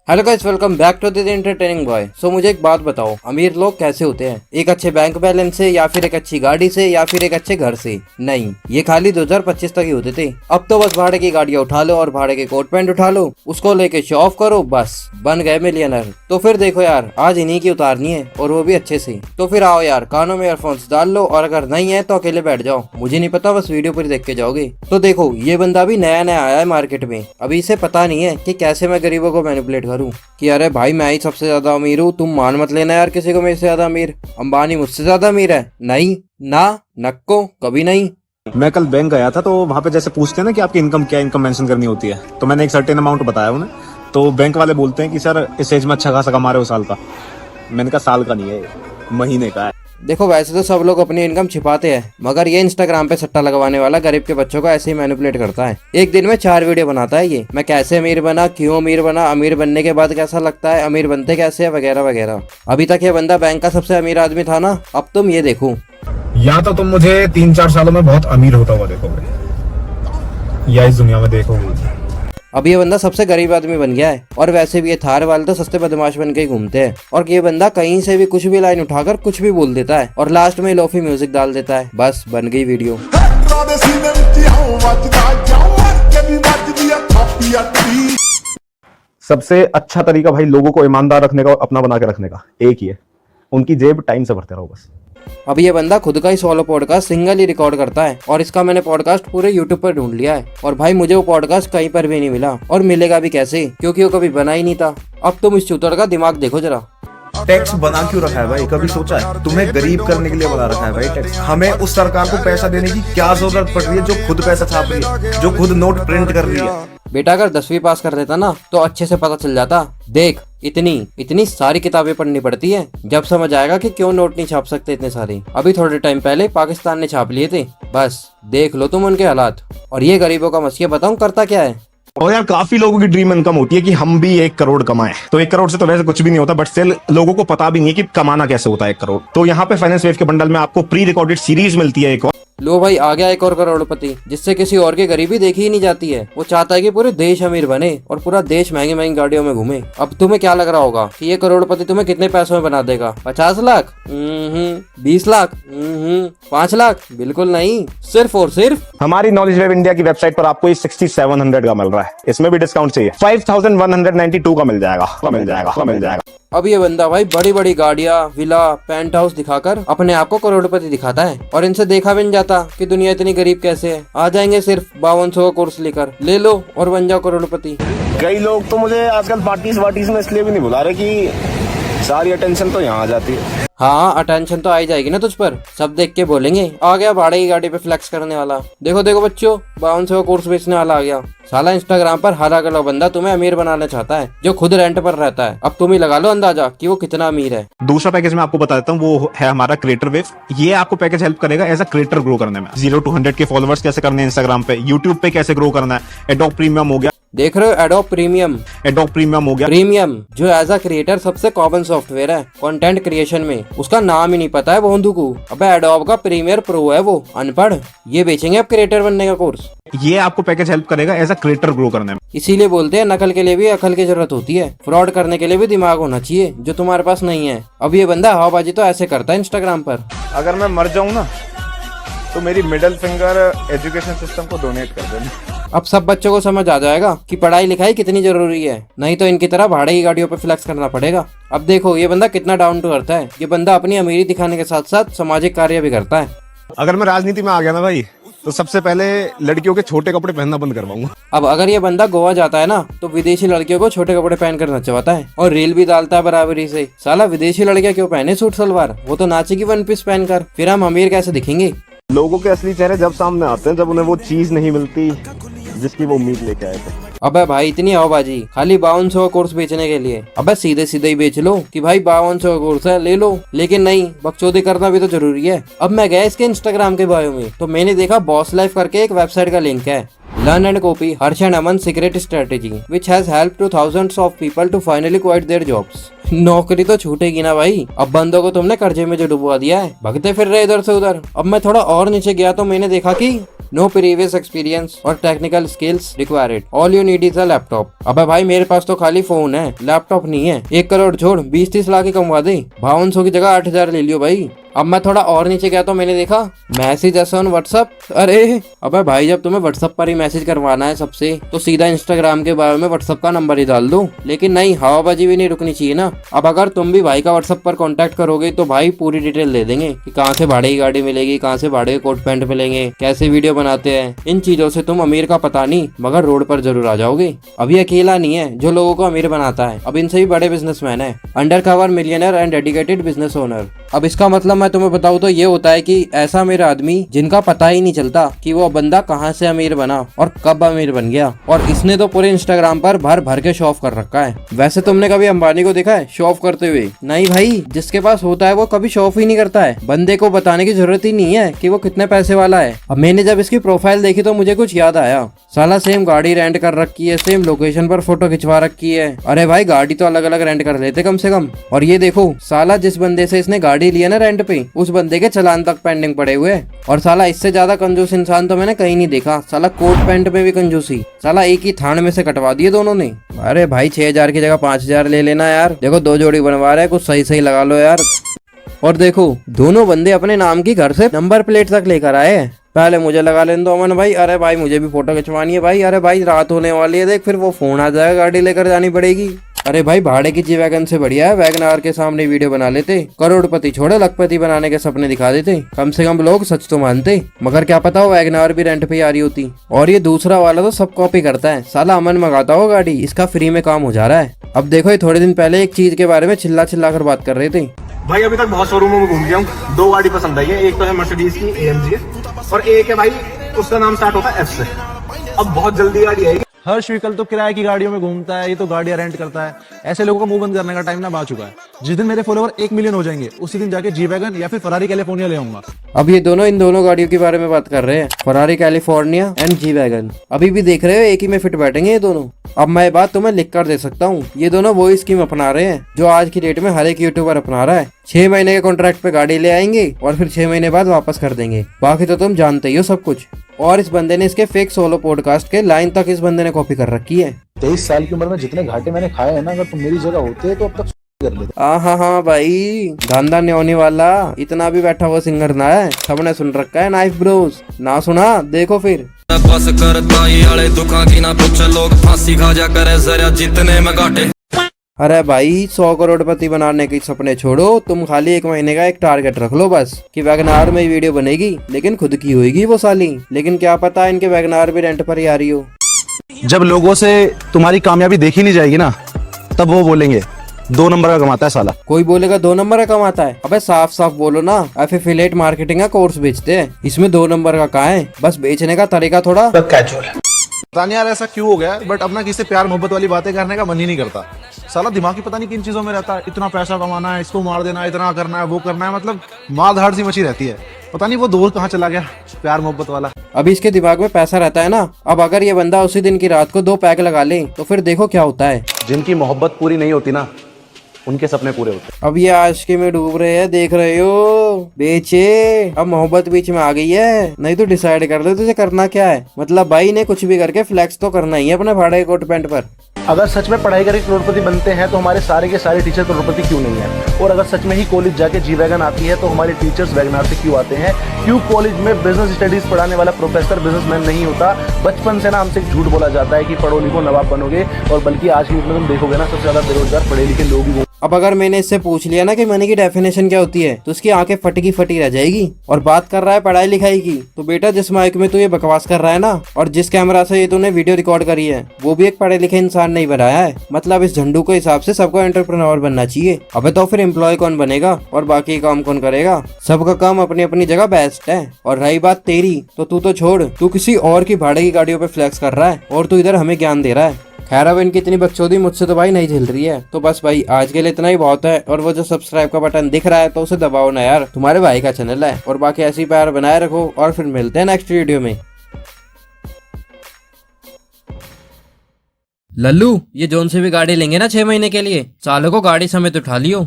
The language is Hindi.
Hello guys, welcome back to the entertaining boy. So मुझे एक बात बताओ, अमीर लोग कैसे होते हैं? एक अच्छे बैंक बैलेंस से, या फिर एक अच्छी गाड़ी से, या फिर एक अच्छे घर से? नहीं, ये खाली 2025 तक ही होते थे। अब तो बस भाड़े की गाड़ियां उठा लो और भाड़े के कोट पैंट उठा लो, उसको लेके शो ऑफ करो, बस बन गए मिलियनर। तो फिर देखो यार, आज इन्हीं की उतारनी है, और वो भी अच्छे से। तो फिर आओ यार, कानों में ईयरफोन्स डाल लो, और अगर नहीं है तो अकेले बैठ जाओ, मुझे नहीं पता, बस वीडियो पर देख के जाओगे। तो देखो, ये बंदा भी नया नया आया है मार्केट में, अभी इसे पता नहीं है कि कैसे मैं गरीबों को मैनिपुलेट करूँ कि अरे भाई मैं ही सबसे ज्यादा अमीर हूँ, तुम मान मत लेना यार किसी को मेरे से ज्यादा अमीर। अंबानी मुझसे ज्यादा अमीर है? नहीं ना, नक्को कभी नहीं। मैं कल बैंक गया था, तो वहाँ पे जैसे पूछते हैं ना कि आपकी इनकम क्या, इनकम मेंशन करनी होती है, तो मैंने एक सर्टेन अमाउंट बताया उन्हें। तो बैंक वाले बोलते हैं कि सर इस एज में अच्छा खासा कमा रहे हो साल का। मैंने कहा साल का नहीं है, महीने का है। देखो, वैसे तो सब लोग अपनी इनकम छिपाते हैं, मगर ये इंस्टाग्राम पे सट्टा लगवाने वाला गरीब के बच्चों को ऐसे ही मैनिपुलेट करता है। एक दिन में 4 वीडियो बनाता है ये, मैं कैसे अमीर बना, क्यों अमीर बना, अमीर बनने के बाद कैसा लगता है, अमीर बनते कैसे है, वगैरह वगैरह। अभी तक ये बंदा बैंक का सबसे अमीर आदमी था ना, अब तुम ये देखो। या तो तुम मुझे 3-4 सालों में बहुत अमीर होता हुआ देखोगे, या इस दुनिया में देखोगे। अब ये बंदा सबसे गरीब आदमी बन गया है, और वैसे भी ये थार वाले तो सस्ते बदमाश बन के ही घूमते हैं। और ये बंदा कहीं से भी कुछ भी लाइन उठाकर कुछ भी बोल देता है, और लास्ट में लोफी म्यूजिक डाल देता है, बस बन गई वीडियो। सबसे अच्छा तरीका भाई लोगों को ईमानदार रखने का और अपना बना के रखने का एक ही है, उनकी जेब टाइम से भरते रहो बस। अब ये बंदा खुद का ही सोलो पॉडकास्ट सिंगल ही रिकॉर्ड करता है, और इसका मैंने पॉडकास्ट पूरे यूट्यूब पर ढूंढ लिया है, और भाई मुझे वो पॉडकास्ट कहीं पर भी नहीं मिला, और मिलेगा भी कैसे, क्योंकि वो कभी बना ही नहीं था। अब तुम इस चूतर का दिमाग देखो जरा। टैक्स बना क्यों रखा है भाई? कभी सोचा है? तुम्हें गरीब करने के लिए बना रखा है भाई टैक्स। हमें उस सरकार को पैसा देने की क्या जरूरत पड़ रही है जो खुद पैसा छाप रही है, जो खुद नोट प्रिंट कर रही है? बेटा, अगर 10वीं पास कर देता ना तो अच्छे से पता चल जाता। देख, इतनी सारी किताबें पढ़नी पड़ती है, जब समझ आएगा कि क्यों नोट नहीं छाप सकते इतने सारे। अभी थोड़े टाइम पहले पाकिस्तान ने छाप लिए थे, बस देख लो तुम उनके हालात। और ये गरीबों का मसीहा बताऊं करता क्या है। और यार काफी लोगों की ड्रीम इनकम होती है कि हम भी 1 करोड़ कमाएं। तो 1 करोड़ से तो वैसे कुछ भी नहीं होता, बट स्टिल लोगों को पता भी नहीं है कि कमाना कैसे होता है 1 करोड़। तो यहाँ पे फाइनेंस वेव के बंडल में आपको प्री रिकॉर्डेड सीरीज मिलती है एक और। लो भाई, आ गया एक और करोड़पति, जिससे किसी और की गरीबी देखी ही नहीं जाती है। वो चाहता है कि पूरे देश अमीर बने और पूरा देश महंगी महंगी गाड़ियों में घूमे। अब तुम्हें क्या लग रहा होगा कि ये करोड़पति तुम्हें कितने पैसों में बना देगा? 50 लाख? 20 लाख? 5 लाख? बिल्कुल नहीं, सिर्फ और सिर्फ हमारी नॉलेज वेब इंडिया की वेबसाइट पर आपको ये 6700 का मिल रहा है, इसमें भी डिस्काउंट चाहिए 5192 का मिल जाएगा। अब ये बंदा भाई बड़ी बड़ी गाड़ियां, विला, पेंट हाउस दिखाकर अपने आप को करोड़पति दिखाता है, और इनसे देखा भी नहीं जाता कि दुनिया इतनी गरीब कैसे है। आ जाएंगे सिर्फ 5200 का कोर्स लेकर, ले लो और बन जाओ करोड़पति। कई लोग तो मुझे आजकल पार्टीज में इसलिए भी नहीं बुला रहे कि सारी अटेंशन तो यहाँ आ जाती है। हाँ, अटेंशन तो आई जाएगी ना तुझ पर, सब देख के बोलेंगे आ गया भाड़े की गाड़ी पे फ्लेक्स करने वाला। देखो देखो बच्चों, 5200 का कोर्स बेचने वाला आ गया। साला इंस्टाग्राम पर हर अगला बंदा तुम्हें अमीर बनाना चाहता है, जो खुद रेंट पर रहता है। अब तुम ही लगा लो अंदाजा कि वो कितना अमीर है। दूसरा पैकेज मैं आपको बता देता हूँ, वो है हमारा क्रिएटर वेव। ये आपको पैकेज हेल्प करेगा एज अ क्रिएटर ग्रो करने में। 0 to 100 के फॉलोवर्स कैसे करने हैं इंस्टाग्राम पे, यूट्यूब पे कैसे ग्रो करना है। एडोब प्रीमियम हो गया, देख रहे हो, एडोब प्रीमियम हो गया। प्रीमियम जो एज अ क्रिएटर सबसे कॉमन सॉफ्टवेयर है कंटेंट क्रिएशन में, उसका नाम ही नहीं पता है बोंधू को। अबे एडोब का प्रीमियर प्रो है वो, अनपढ़। ये बेचेंगे अब क्रिएटर बनने का कोर्स। ये आपको पैकेज हेल्प करेगा एज अ क्रिएटर ग्रो करने में। इसीलिए बोलते हैं नकल के लिए भी अकल की जरूरत होती है, फ्रॉड करने के लिए भी दिमाग होना चाहिए, जो तुम्हारे पास नहीं है। अब ये बंदा हवाबाजी तो ऐसे करता है इंस्टाग्राम पर। अगर मैं मर जाऊं ना तो मेरी मिडिल फिंगर एजुकेशन सिस्टम को डोनेट कर देना। अब सब बच्चों को समझ आ जाएगा कि पढ़ाई लिखाई कितनी जरूरी है, नहीं तो इनकी तरह भाड़े की गाड़ियों पे फ्लेक्स करना पड़ेगा। अब देखो ये बंदा कितना डाउन टू अर्थ है। ये बंदा अपनी अमीरी दिखाने के साथ साथ सामाजिक कार्य भी करता है। अगर मैं राजनीति में आ गया ना भाई, तो सबसे पहले लड़कियों के छोटे कपड़े पहनना बंद करवाऊंगा। अब अगर ये बंदा गोवा जाता है ना, तो विदेशी लड़कियों को छोटे कपड़े पहन कर नचवाता है, और रील भी डालता है बराबरी से। साला विदेशी लड़कियां क्यों पहने सूट सलवार, वो तो नाचेगी वन पीस पहनकर। फिर हम अमीर कैसे दिखेंगे? लोगों के असली चेहरे जब सामने आते हैं, जब उन्हें वो चीज नहीं मिलती जिसकी वो उम्मीद लेके आए थे। अबे भाई, इतनी हवाबाजी खाली 5200 का कोर्स बेचने के लिए? अबे सीधे सीधे ही बेच लो कि भाई 5200 का कोर्स है, ले लो। लेकिन नहीं, बकचोदी करना भी तो जरूरी है। अब मैं गया इसके इंस्टाग्राम के बायो में, तो मैंने देखा बॉस लाइफ करके एक वेबसाइट का लिंक है। Learn and copy Harshan Aman secret strategy which has help to thousands of people to finally quit their jobs. नौकरी तो छूटेगी ना भाई। अब बंदों को तुमने कर्जे में जो डुबवा दिया है, भगते फिर रहे इधर से उधर। अब मैं थोड़ा और नीचे गया तो मैंने देखा कि नो प्रीवियस एक्सपीरियंस और technical skills required, all you need is a laptop. अबे भाई मेरे पास तो खाली फोन है, लैपटॉप नहीं है। 1 करोड़ छोड़ 20-30 लाख ही कमवा दे, 5200 की जगह 8000 ले लियो भाई। अब मैं थोड़ा और नीचे गया तो मैंने देखा मैसेज ऐसा ऑन व्हाट्सअप। अरे अबे भाई जब तुम्हें व्हाट्सअप पर ही मैसेज करवाना है सबसे तो सीधा इंस्टाग्राम के बारे में व्हाट्सअप का नंबर ही डाल दो। लेकिन नहीं, हवाबाजी भी नहीं रुकनी चाहिए ना। अब अगर तुम भी भाई का व्हाट्सअप पर कांटेक्ट करोगे तो भाई पूरी डिटेल दे देंगे कि कहाँ से भाड़े की गाड़ी मिलेगी, कहाँ से भाड़े के कोट पैंट मिलेंगे, कैसे वीडियो बनाते हैं। इन चीजों से तुम अमीर का पता नहीं मगर रोड पर जरूर आ जाओगे। अभी अकेला नहीं है जो लोगों को अमीर बनाता है, अब इनसे भी बड़े बिजनेसमैन है, under cover millionaire and dedicated business owner. अब इसका मतलब मैं तुम्हें बताऊं तो ये होता है कि ऐसा मेरा आदमी जिनका पता ही नहीं चलता कि वो बंदा कहाँ से अमीर बना और कब अमीर बन गया। और इसने तो पूरे इंस्टाग्राम पर भर भर के शो ऑफ कर रखा है। वैसे तुमने कभी अंबानी को देखा है शो ऑफ करते हुए? नहीं भाई, जिसके पास होता है वो कभी शो ऑफ ही नहीं करता है। बंदे को बताने की जरूरत ही नहीं है कि वो कितने पैसे वाला है। अब मैंने जब इसकी प्रोफाइल देखी तो मुझे कुछ याद आया। साला सेम गाड़ी रेंट कर रखी है, सेम लोकेशन पर फोटो खिंचवा रखी है। अरे भाई गाड़ी तो अलग अलग रेंट कर लेते कम से कम। और ये देखो साला जिस बंदे से इसने गाड़ी लिया ना रेंट पे, उस बंदे के चालान तक पेंडिंग पड़े हुए हैं। और साला इससे ज्यादा कंजूस इंसान तो मैंने कहीं नहीं देखा। साला कोट पैंट में भी कंजूसी, साला एक ही थान में से कटवा दिए दोनों ने। अरे भाई 6000 की जगह 5000 ले लेना यार। देखो 2 जोड़ी बनवा रहे हैं, कुछ सही सही लगा लो यार। और देखो दोनों बंदे अपने नाम की घर से नंबर प्लेट तक लेकर आए हैं। पहले मुझे लगा लेने दो अमन भाई। अरे भाई मुझे भी फोटो खिंचवानी है भाई। अरे भाई रात होने वाली है, देख फिर वो फोन आ जाएगा, गाड़ी लेकर जानी पड़ेगी। अरे भाई भाड़े की जी वैगन से बढ़िया है वैगनार के सामने वीडियो बना लेते, करोड़पति छोड़े लखपति बनाने के सपने दिखा देते। कम से कम लोग सच तो मानते। मगर क्या पता हो वैगनार भी रेंट पे आ रही होती। और ये दूसरा वाला तो सब कॉपी करता है। साला अमन मंगाता हो गाड़ी, इसका फ्री में काम हो जा रहा है। अब देखो ये थोड़े दिन पहले एक चीज के बारे में चिल्ला चिल्ला कर बात कर रहे थे। भाई अभी तक बहुत शोरूमों में घूम गया हूँ, 2 गाड़ी पसंद आई है। एक तो है मर्सिडीज की AMG और एक है भाई उसका नाम स्टार्ट होता है F से। अब बहुत जल्दी गाड़ी आएगी। हर्ष व्हीकल तो किराए की गाड़ियों में घूमता है, ये तो गाड़ियां रेंट करता है। ऐसे लोगों का मुंह बंद करने का टाइम ना आ चुका है। जिस दिन मेरे फॉलोवर 1 मिलियन हो जाएंगे उसी दिन जाके जी वैगन या फिर फरारी कैलिफोर्निया ले आऊंगा। अब ये दोनों इन दोनों गाड़ियों के बारे में बात कर रहे हैं, Ferrari California and G wagon. अभी भी देख रहे हो एक ही में फिट बैठेंगे ये दोनों। अब मैं ये बात तुम्हें लिख कर दे सकता हूँ, ये दोनों वही स्कीम अपना रहे हैं जो आज की डेट में हर एक यूट्यूबर अपना रहा है। 6 महीने के कॉन्ट्रैक्ट पे गाड़ी ले आएंगे और फिर 6 महीने बाद वापस कर देंगे। बाकी तो तुम जानते ही हो सब कुछ। और इस बंदे ने इसके फेक सोलो पॉडकास्ट के लाइन तक इस बंदे ने कॉपी कर रखी है। 23 साल की उम्र में जितने घाटे मैंने खाए हैं ना, अगर तुम मेरी जगह होते तो अब तक कर लेते। हाँ भाई, धंधा नहीं होने वाला इतना भी बैठा हुआ सिंगर ना है, सबने सुन रखा है नाइफ ब्रोस। ना सुना देखो फिर। बस करता ही आले दुखा की ना पूछ, लोग फांसी खा जा करे जरा जितने में घाटे। अरे भाई 100 करोड़पति बनाने के सपने छोड़ो, तुम खाली 1 महीने का एक टारगेट रख लो बस कि वैगनार में वीडियो बनेगी, लेकिन खुद की होगी वो साली। लेकिन क्या पता इनके वैगनार भी रेंट पर ही आ रही हो। जब लोगों से तुम्हारी कामयाबी देखी नहीं जाएगी ना, तब वो बोलेंगे 2 नंबर का कमाता है साला। कोई बोलेगा 2 नंबर का कमाता है? अबे साफ साफ बोलो ना, एफिलिएट मार्केटिंग का कोर्स बेचते हैं, इसमें 2 नंबर का कहाँ है? बस बेचने का तरीका थोड़ा पता नहीं यार ऐसा क्यों हो गया, बट अब ना किसी से प्यार मोहब्बत वाली बातें करने का मन ही नहीं करता। साला दिमाग ही पता नहीं किन चीजों में रहता है। इतना पैसा कमाना है, इसको मार देना है, इतना करना है, वो करना है, मतलब मार धाड़ सी मची रहती है। पता नहीं वो दौर कहाँ चला गया प्यार मोहब्बत वाला। अभी इसके दिमाग में पैसा रहता है ना। अब अगर ये बंदा उसी दिन की रात को 2 पैक लगा ले तो फिर देखो क्या होता है। जिनकी मोहब्बत पूरी नहीं होती ना, उनके सपने पूरे होते। अब ये आशिकी में डूब रहे हैं, देख रहे हो। बेचे, अब मोहब्बत बीच में आ गई है। नहीं तो डिसाइड कर ले तुझे करना क्या है। मतलब भाई ने कुछ भी करके फ्लैक्स तो करना ही है अपने भाड़े के कोट पैंट पर। अगर सच में पढ़ाई करके करोड़पति बनते हैं तो हमारे सारे के सारे टीचर करोड़पति क्यों नहीं है? और अगर सच में ही कॉलेज जाके जी वैगन आती है तो हमारे टीचर्स वैगनार से क्यों आते हैं? क्यों कॉलेज में बिजनेस स्टडीज पढ़ाने वाला प्रोफेसर बिजनेसमैन नहीं होता? बचपन से ना हमसे एक झूठ बोला जाता है कि पढ़ो लिखो नवाब बनोगे, और बल्कि आज की डेट में तुम देखोगे ना सबसे ज्यादा बेरोजगार पढ़े लिखे लोग ही। अब अगर मैंने इससे पूछ लिया ना कि मनी की डेफिनेशन क्या होती है तो उसकी आंखें फटी फटी रह जाएगी। और बात कर रहा है पढ़ाई लिखाई की, तो बेटा जिस माइक में तू ये बकवास कर रहा है ना, और जिस कैमरा से ये तूने वीडियो रिकॉर्ड करी है, वो भी एक पढ़े लिखे इंसान नहीं बनाया है। मतलब इस झंडू के हिसाब से सबको एंटरप्रेन्योर बनना चाहिए। अबे तो फिर एम्प्लॉय कौन बनेगा और बाकी काम कौन करेगा? सबका काम अपनी अपनी जगह बेस्ट है। और रही बात तेरी, तो तू तो छोड़, तू किसी और की भाड़े की गाड़ियों पे फ्लैक्स कर रहा है और तू इधर हमें ज्ञान दे रहा है। खैर अब इनकी इतनी बकचोदी मुझसे तो भाई नहीं झेल रही है। तो बस भाई आज के लिए इतना ही बहुत है। और वो जो सब्सक्राइब का बटन दिख रहा है तो उसे दबाओ ना यार, तुम्हारे भाई का चैनल है। और बाकी ऐसी प्यार बनाए रखो और फिर मिलते हैं नेक्स्ट वीडियो में। लल्लू, ये जोन से भी गाड़ी लेंगे ना 6 महीने के लिए, सालों को गाड़ी समेत उठा लियो।